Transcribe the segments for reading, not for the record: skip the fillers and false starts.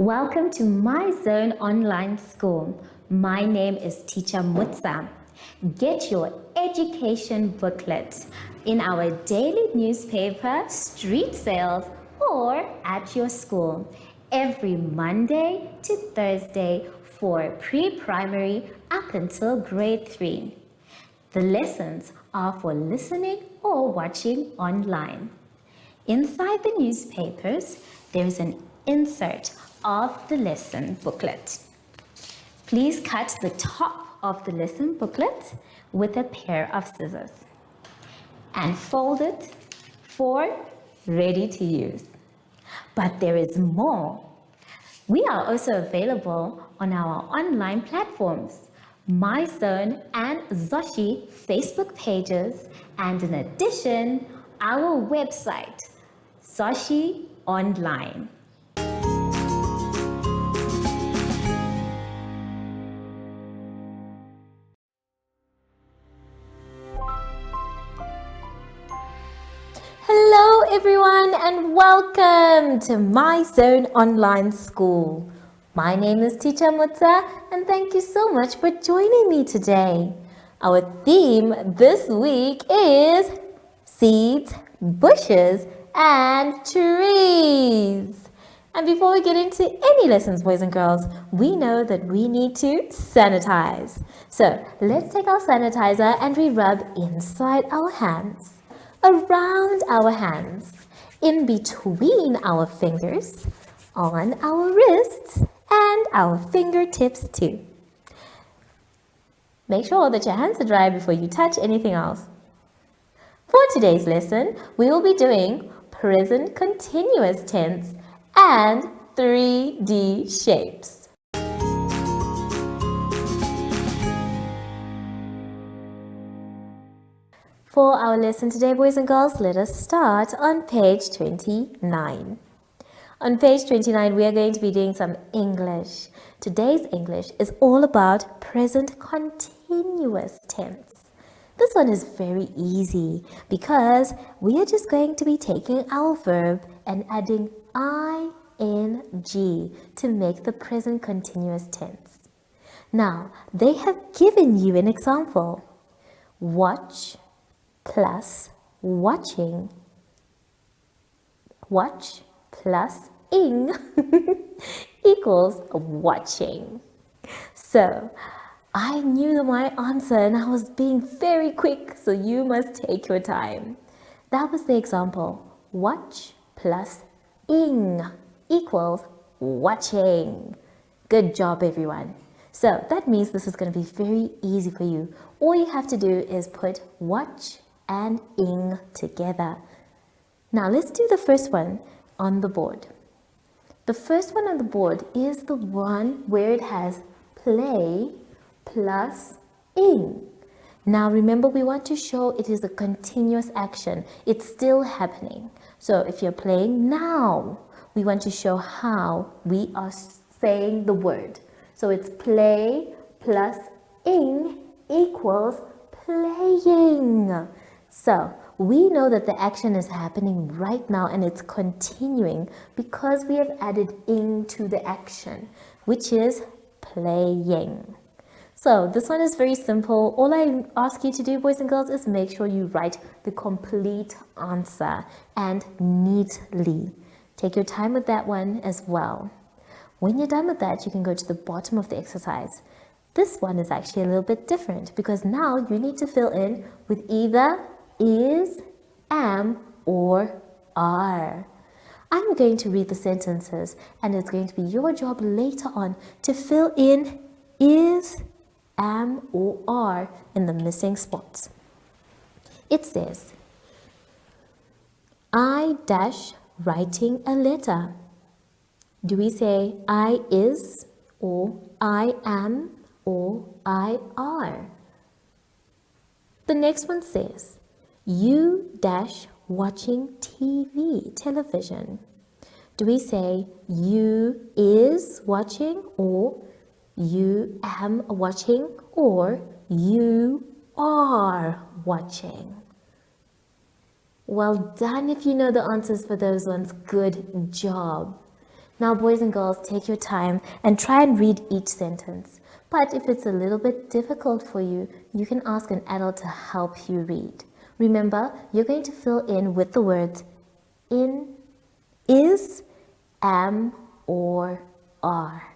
Welcome to My Zone Online School. My name is Teacher Mutsa. Get your education booklet in our daily newspaper, street sales, or at your school every Monday to Thursday for pre-primary up until grade 3. The lessons are for listening or watching online. Inside the newspapers, there is an insert of the lesson booklet. Please cut the top of the lesson booklet with a pair of scissors and fold it for ready to use. But there is more. We are also available on our online platforms, MyZone and Zoshi Facebook pages, and in addition, our website, Zoshi Online. Hello everyone and welcome to My Zone Online School. My name is Teacher Mutsa and thank you so much for joining me today. Our theme this week is seeds, bushes, and trees. And before we get into any lessons, boys and girls, we know that we need to sanitize. So let's take our sanitizer and we rub inside our hands, around our hands, in between our fingers, on our wrists, and our fingertips too. Make sure that your hands are dry before you touch anything else. For today's lesson, we will be doing present continuous tense and 3D shapes. For our lesson today, boys and girls, let us start on page 29. On page 29, we are going to be doing some English. Today's English is all about present continuous tense. This one is very easy because we are just going to be taking our verb and adding ing to make the present continuous tense. Now, they have given you an example. Watch plus watching. Watch plus ing equals watching. So I knew my answer and I was being very quick, so you must take your time. That was the example. Watch plus ing equals watching. Good job, everyone. So that means this is going to be very easy for you. All you have to do is put watch and ing together. Now let's do the first one on the board. The first one on the board is the one where it has play plus ing. Now remember, we want to show it is a continuous action. It's still happening. So if you're playing now, we want to show how we are saying the word. So it's play plus ing equals playing. So we know that the action is happening right now and it's continuing because we have added ing to the action, which is playing. So this one is very simple. All I ask you to do, boys and girls, is make sure you write the complete answer and neatly. Take your time with that one as well. When you're done with that, you can go to the bottom of the exercise. This one is actually a little bit different because now you need to fill in with either is, am, or are. I'm going to read the sentences and it's going to be your job later on to fill in is, am, or are in the missing spots. It says, I dash writing a letter. Do we say I is, or I am, or I are? The next one says, you dash watching television. Do we say you is watching, or you am watching, or you are watching? Well done if you know the answers for those ones. Good job. Now, boys and girls, take your time and try and read each sentence. But if it's a little bit difficult for you, you can ask an adult to help you read. Remember, you're going to fill in with the words in, is, am, or are.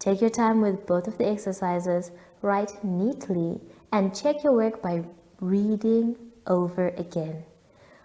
Take your time with both of the exercises, write neatly, and check your work by reading over again.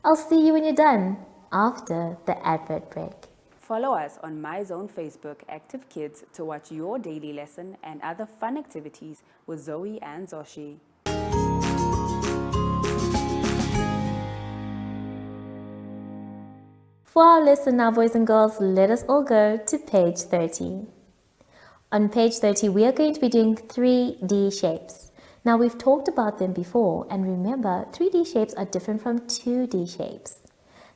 I'll see you when you're done after the advert break. Follow us on MyZone Facebook Active Kids to watch your daily lesson and other fun activities with Zoe and Zoshi. For our lesson now, boys and girls, let us all go to page 30. On page 30, we are going to be doing 3D shapes. Now, we've talked about them before, and remember, 3D shapes are different from 2D shapes.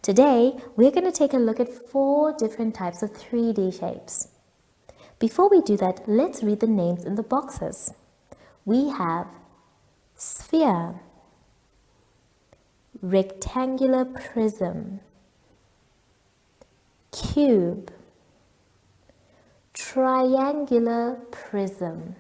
Today, we're going to take a look at 4 different types of 3D shapes. Before we do that, let's read the names in the boxes. We have sphere, rectangular prism, cube, triangular prism.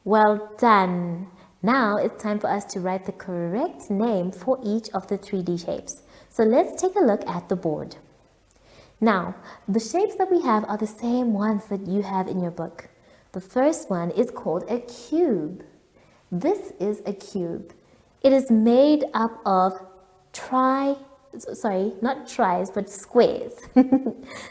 Well done! Now it's time for us to write the correct name for each of the 3D shapes. So let's take a look at the board. Now, the shapes that we have are the same ones that you have in your book. The first one is called a cube. This is a cube. It is made up of not tries, but squares.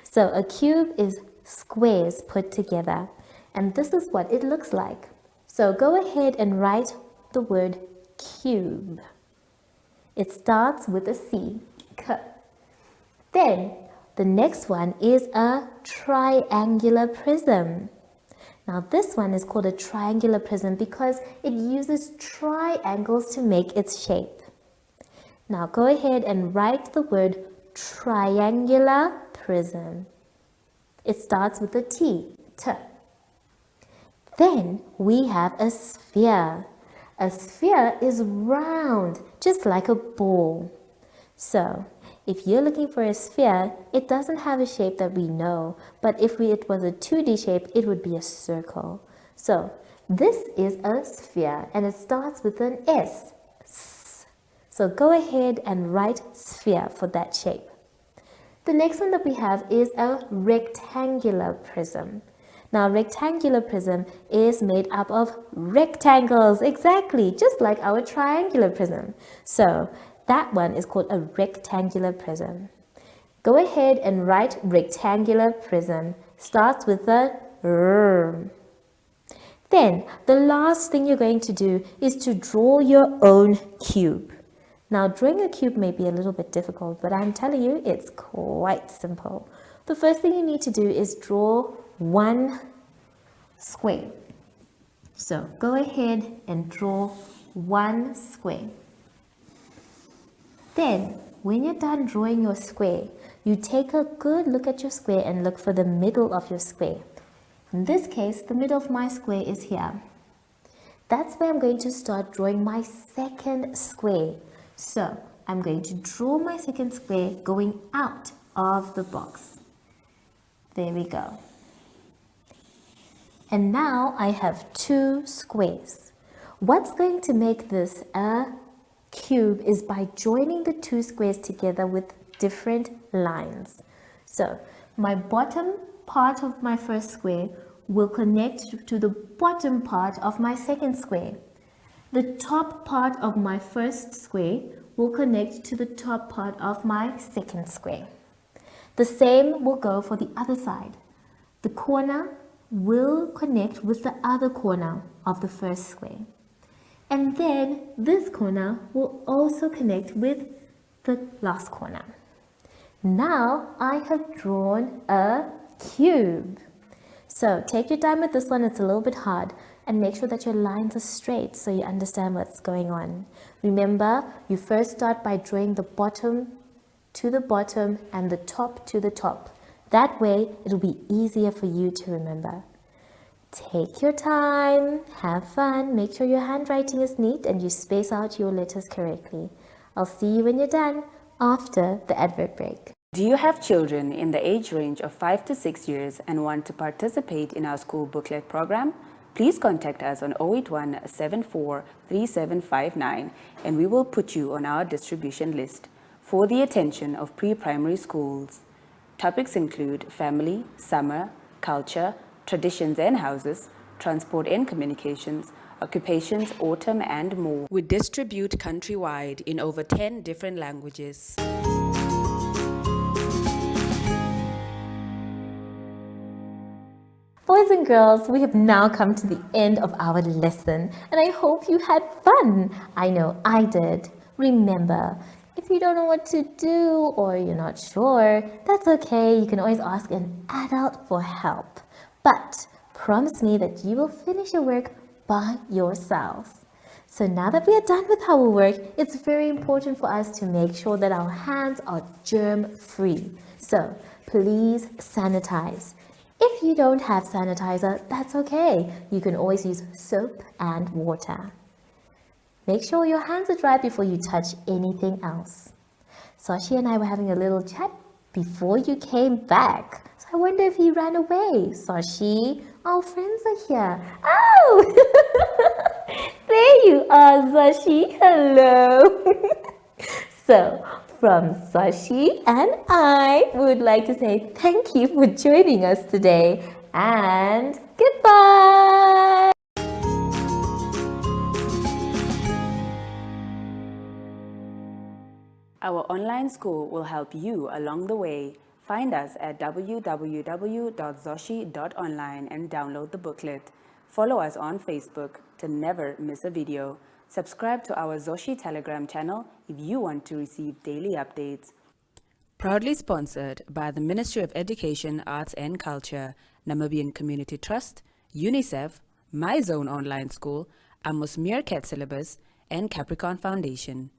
So a cube is squares put together. And this is what it looks like. So go ahead and write the word cube. It starts with a C. Then the next one is a triangular prism. Now this one is called a triangular prism because it uses triangles to make its shape. Now go ahead and write the word triangular prism. It starts with a T. Then we have a sphere. A sphere is round, just like a ball. So, if you're looking for a sphere, it doesn't have a shape that we know, but if it was a 2D shape, it would be a circle. So, this is a sphere, and it starts with an S. So, go ahead and write sphere for that shape. The next one that we have is a rectangular prism. Now, rectangular prism is made up of rectangles, exactly, just like our triangular prism. So, that one is called a rectangular prism. Go ahead and write rectangular prism. Starts with a R. Then, the last thing you're going to do is to draw your own cube. Now, drawing a cube may be a little bit difficult, but I'm telling you, it's quite simple. The first thing you need to do is draw one square. So go ahead and draw one square. Then when you're done drawing your square, you take a good look at your square and look for the middle of your square. In this case, the middle of my square is here. That's where I'm going to start drawing my second square. So I'm going to draw my second square going out of the box. There we go. And now I have 2 squares. What's going to make this a cube is by joining the 2 squares together with different lines. So my bottom part of my first square will connect to the bottom part of my second square. The top part of my first square will connect to the top part of my second square. The same will go for the other side. The corner will connect with the other corner of the first square. And then this corner will also connect with the last corner. Now I have drawn a cube. So take your time with this one, it's a little bit hard, and make sure that your lines are straight so you understand what's going on. Remember, you first start by drawing the bottom to the bottom and the top to the top. That way, it'll be easier for you to remember. Take your time, have fun, make sure your handwriting is neat and you space out your letters correctly. I'll see you when you're done after the advert break. Do you have children in the age range of 5 to 6 years and want to participate in our school booklet program? Please contact us on 081 74 3759 and we will put you on our distribution list for the attention of pre-primary schools. Topics include family, summer, culture, traditions and houses, transport and communications, occupations, autumn, and more. We distribute countrywide in over 10 different languages. Boys and girls, we have now come to the end of our lesson, and I hope you had fun. I know I did. Remember, if you don't know what to do or you're not sure, that's okay. You can always ask an adult for help. But promise me that you will finish your work by yourselves. So now that we are done with our work, it's very important for us to make sure that our hands are germ-free. So please sanitize. If you don't have sanitizer, that's okay. You can always use soap and water. Make sure your hands are dry before you touch anything else. Sashi and I were having a little chat before you came back. So I wonder if he ran away. Sashi, our friends are here. Oh! There you are, Sashi. Hello. So, from Sashi and I would like to say thank you for joining us today and goodbye. Our online school will help you along the way. Find us at www.zoshi.online and download the booklet. Follow us on Facebook to never miss a video. Subscribe to our Zoshi Telegram channel if you want to receive daily updates. Proudly sponsored by the Ministry of Education, Arts and Culture, Namibian Community Trust, UNICEF, My Zone Online School, Amos Meerkat Syllabus, and Capricorn Foundation.